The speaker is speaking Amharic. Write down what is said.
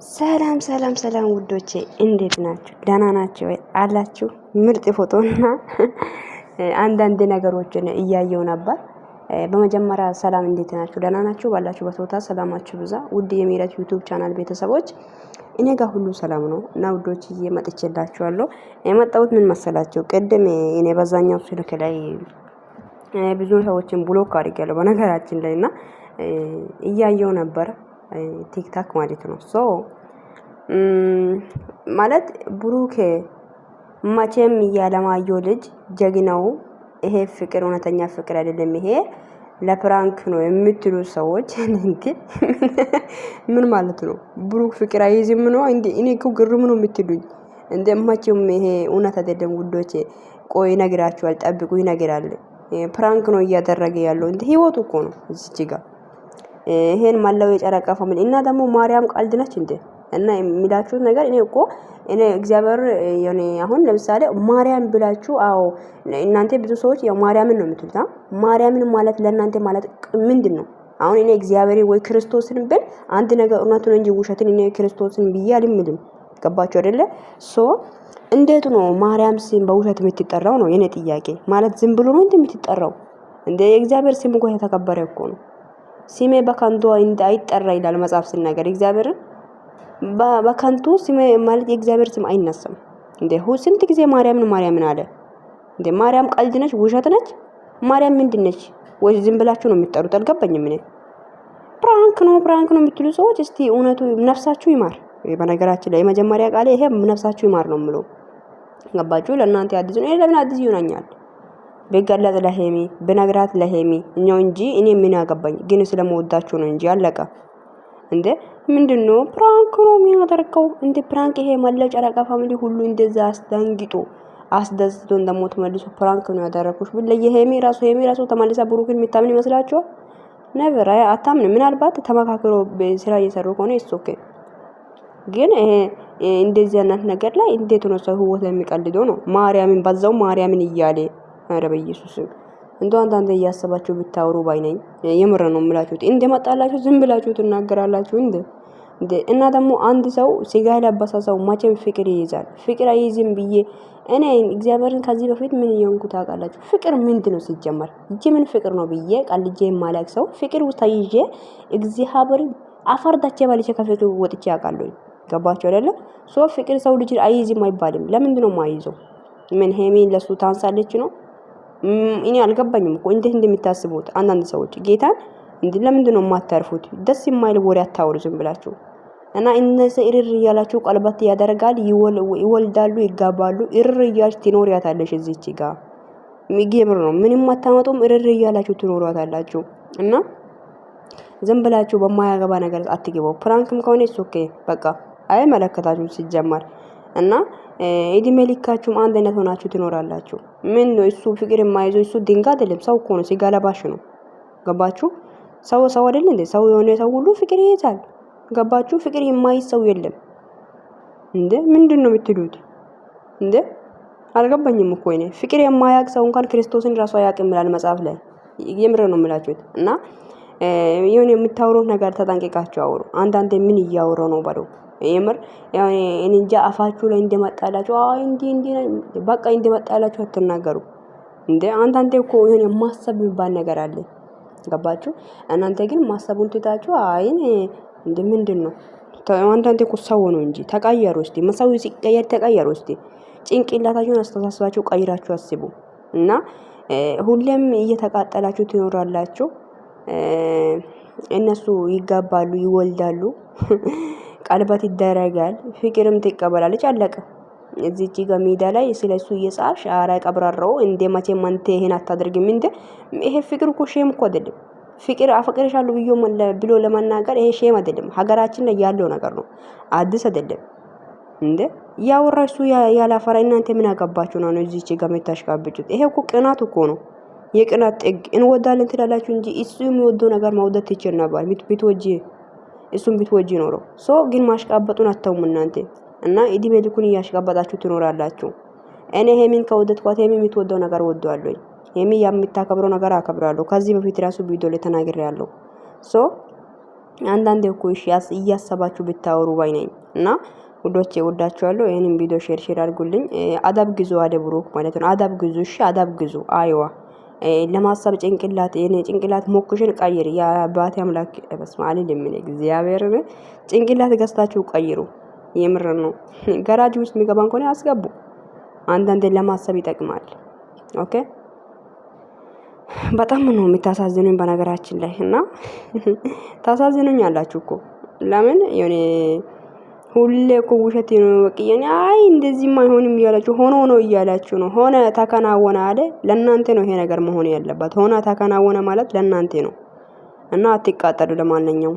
ሰላም ሰላም ሰላም ውዶቼ እንዴት ናችሁ? ደህና ናችሁ ወይ? አላችሁ? ምርጥ ፎቶና አንዳንድ ነገሮችን እያየው ነበር። በመጀመሪያ ሰላም እንዴት ናችሁ? ደህና ናችሁ? ባላችሁ በቦታ ሰላማችሁ ብዛ። ውድ የሜረት ዩቲዩብ ቻናል ቤተሰቦች እኔ ጋር ሁሉ ሰላም ነው እና ውዶችዬ መጥቼላችኋለሁ። የመጣሁት ምን መሰላችሁ? ቅድም እኔ በዛኛው ስልክ ላይ ብዙ ሰዎችን ብሎክ አድርጌያለሁ በነገራችን ላይ እና እያየው ነበር ቲክታክ ማለት ነው። ሶ ማለት ብሩክ መቼም ያለማየሁ ልጅ ጀግናው ይሄ ፍቅር እውነተኛ ፍቅር አይደለም፣ ይሄ ለፕራንክ ነው የምትሉ ሰዎች እንዴ ምን ማለት ነው? ብሩክ ፍቅር አይዝም ነው እንዴ? እኔ እኮ ግርም ነው የምትሉኝ እንዴ? መቼም ይሄ እውነት አይደለም ውዶቼ። ቆይ ነግራችኋል፣ ጠብቁ፣ ይነግራል። ፕራንክ ነው እያደረገ ያለው እንዴ? ህይወቱ እኮ ነው እዚህ ጋር ይሄን ማለው የጨረቃ ፋሚሊ እና ደግሞ ማርያም ቀልድ ነች እንዴ? እና የሚላችሁት ነገር እኔ እኮ እኔ እግዚአብሔር የኔ አሁን ለምሳሌ ማርያም ብላችሁ አዎ እናንተ ብዙ ሰዎች ያው ማርያምን ነው የምትሉት። ማርያምን ማለት ለእናንተ ማለት ምንድነው? አሁን እኔ እግዚአብሔር ወይ ክርስቶስን ብል አንድ ነገር እውነቱን እንጂ ውሸትን እኔ ክርስቶስን ብዬ አልምልም። ገባችሁ አይደለ? ሶ እንዴት ነው ማርያም ስም በውሸት የምትጠራው ነው የኔ ጥያቄ። ማለት ዝም ብሎ ነው እንዴ የምትጠራው እንዴ? የእግዚአብሔር ስም እኮ የተከበረ እኮ ነው። ስሜ በከንቱ እንዳይጠራ ይላል መጽሐፍ ሲናገር። እግዚአብሔርን በከንቱ ስሜ ማለት የእግዚአብሔር ስም አይነሳም እንዴ? ስንት ጊዜ ማርያምን አለ እንዴ? ማርያም ቀልድ ነች? ውሸት ነች? ማርያም ምንድነች? ወይ ዝም ብላችሁ ነው የምትጠሩት? አልገባኝም እኔ። ፕራንክ ነው የምትሉ ሰዎች እስቲ እውነቱ ነፍሳችሁ ይማር። በነገራችን ላይ የመጀመሪያ ቃሌ ይሄ ነፍሳችሁ ይማር ነው የምለው። ገባችሁ? ለእናንተ አዲስ ነው። ለምን አዲስ ይሆናኛል? በገለጽ ለሄሚ በነግራት ለሄሚ እኛው እንጂ እኔ ምን ያገባኝ? ግን ስለመወዳችሁ ነው እንጂ አለቀ እንዴ። ምንድነው ፕራንክ ነው የሚያደርገው እንዴ? ፕራንክ ይሄ መላው ጨረቃ ፋሚሊ ሁሉ እንደዛ አስደንግጦ አስደስቶ እንደሞ ተመልሶ ፕራንክ ነው ያደረኩሽ ብለ የሄሚ ራሱ ተመልሳ ብሩክን የሚታምን ይመስላችኋል? ነቨር አታምን። ምናልባት ተመካክሮ ስራ እየሰሩ ከሆነ ኦኬ። ግን ይሄ እንደዚህ አይነት ነገር ላይ እንዴት ነው ሰው ህይወት ላይ የሚቀልደው ነው? ማርያምን በዛው ማርያምን እያለ ኧረ በኢየሱስ እንደው አንዳንዴ እያሰባችሁ ብታወሩ ባይነኝ። የምር ነው የምላችሁት። እንደመጣላችሁ ዝም ብላችሁ ትናገራላችሁ እንዴ? እና ደግሞ አንድ ሰው ስጋ የለበሰ ሰው መቼም ፍቅር ይይዛል። ፍቅር አይይዝም ብዬ እኔ እግዚአብሔርን ከዚህ በፊት ምን እየሆንኩ ታውቃላችሁ? ፍቅር ምንድነው ሲጀመር? ምን ፍቅር ነው ብዬ ቀልጄ የማላውቅ ሰው ፍቅር ውስጥ ይዤ እግዚአብሔርን አፈርዳቼ ባልቼ ከፍቅር ወጥቼ አውቃለሁ። ገባችሁ አይደለ? ሶ ፍቅር ሰው ልጅ አይይዝም አይባልም። ለምንድነው የማይይዘው? ምን ሄሚን ለሱ ታንሳለች ነው? እኔ አልገባኝም እኮ እንዴት እንደሚታስቡት አንዳንድ ሰዎች ጌታን እንዴ ለምንድነው የማታርፉት? ደስ የማይል ወሬ አታውሩ ዝም ብላችሁ እና እነዚህ እርር እያላችሁ ቀለበት ያደርጋል፣ ይወልዳሉ፣ ይጋባሉ። እርር እያላችሁ ትኖሪያታለሽ እዚህች ጋር የሚገምር ነው። ምንም አታመጡም። እርር እያላችሁ ትኖሪያታላችሁ እና ዝም ብላችሁ በማያገባ ነገር አትገቡ። ፕራንክም ከሆነ ኦኬ በቃ አይመለከታችሁም ሲጀመር እና እድሜ ልካችሁም አንድ አይነት ሆናችሁ ትኖራላችሁ። ምን ነው እሱ ፍቅር የማይዘው? እሱ ድንጋይ አይደለም ሰው እኮ ነው፣ ስጋ ለባሽ ነው። ገባችሁ? ሰው አይደል እንዴ? ሰው የሆነ ሰው ሁሉ ፍቅር ይይዛል። ገባችሁ? ፍቅር የማይዝ ሰው የለም እንዴ? ምንድነው የምትሉት እንዴ? አልገባኝም እኮ እኔ። ፍቅር የማያውቅ ሰው እንኳን ክርስቶስን ራሱ አያውቅም ይላል መጽሐፍ ላይ። የምር ነው የምላችሁት። እና የሆነ የምታወሩት ነገር ተጠንቅቃችሁ አውሩ። አንዳንዴ ምን እያወራው ነው ባለው የምር ያው እንጃ አፋችሁ ላይ እንደመጣላችሁ እንዲ በቃ እንደመጣላችሁ አትናገሩ እንዴ። አንዳንዴ እኮ የሆነ ማሰብ የሚባል ነገር አለ። ገባችሁ? እናንተ ግን ማሰቡን ትታችሁ እንደ ምንድነው? አንዳንዴ እኮ ሰው ነው እንጂ ተቀየሩ እስቲ። መሰው ሲቀየር ተቀየሩ እስቲ። ጭንቅላታችሁን አስተሳስባችሁ ቀይራችሁ አስቡ እና ሁሌም እየተቃጠላችሁ ትኖራላችሁ። እነሱ ይጋባሉ፣ ይወልዳሉ፣ ቀለበት ይደረጋል፣ ፍቅርም ትቀበላለች። አለቀ። እዚህች ጋር ሜዳ ላይ ስለሱ እየጻፍሽ አራ ቀብራራው እንደ መቼም አንተ ይሄን አታደርግም እንደ ይሄ ፍቅር እኮ ሼም እኮ አይደለም። ፍቅር አፈቅርሻለሁ ብሎ ለመናገር ይሄ ሼም አይደለም። ሀገራችን ላይ ያለው ነገር ነው፣ አዲስ አይደለም እንደ ያወራሱ ያላፈራ እናንተ ምን አገባችሁ ነው እዚህች ጋር የምታሽቃብጩት? ይሄ እኮ ቅናት እኮ ነው። የቅናት ጥግ እንወዳለን ትላላችሁ እንጂ እሱ የሚወደው ነገር ማውደት ትችል ነበር። ብትወጂ እሱም ብትወጂ ኖሮ ግን ማሽቃበጡን አተውም እናንተ እና እድሜ ልኩን እያሽቃበጣችሁ ትኖራላችሁ። እኔ ሄሚን ከወደድኳት ሄሚ የምትወደው ነገር ወደዋለሁ። ሄሚ የምታከብረው ነገር አከብራለሁ። ከዚህ በፊት ራሱ ቪዲዮ ላይ ተናግሬያለሁ። አንዳንዴ እኮ እሺ እያሰባችሁ ብታወሩ ባይ ነኝ። እና ውዶቼ ወዳችኋለሁ። ይሄንን ቪዲዮ ሼር አድርጉልኝ። አዳብ ግዙ አደ ብሩክ ማለት ነው። አዳብ ግዙ እሺ፣ አዳብ ግዙ። አይዋ ለማሰብ ጭንቅላት የኔ ጭንቅላት ሞክሽን ቀይር። የአባቴ አምላክ በስመ አብ ለምን እግዚአብሔርን ጭንቅላት ገዝታችሁ ቀይሩ። የምር ነው። ገራጅ ውስጥ የሚገባን ከሆነ አስገቡ። አንዳንዴ ለማሰብ ይጠቅማል። ኦኬ በጣም ነው የምታሳዝኑኝ በነገራችን ላይ እና ታሳዝኑኝ አላችሁ እኮ ለምን የኔ ሁሌ እኮ ውሸት ነው በቅየኝ አይ እንደዚህማ አይሆንም እያላችሁ ሆኖ እያላችሁ ነው። ሆነ ተከናወነ አለ ለእናንተ ነው ይሄ ነገር መሆን ያለበት። ሆነ ተከናወነ ማለት ለእናንተ ነው እና አትቃጠሉ። ለማንኛውም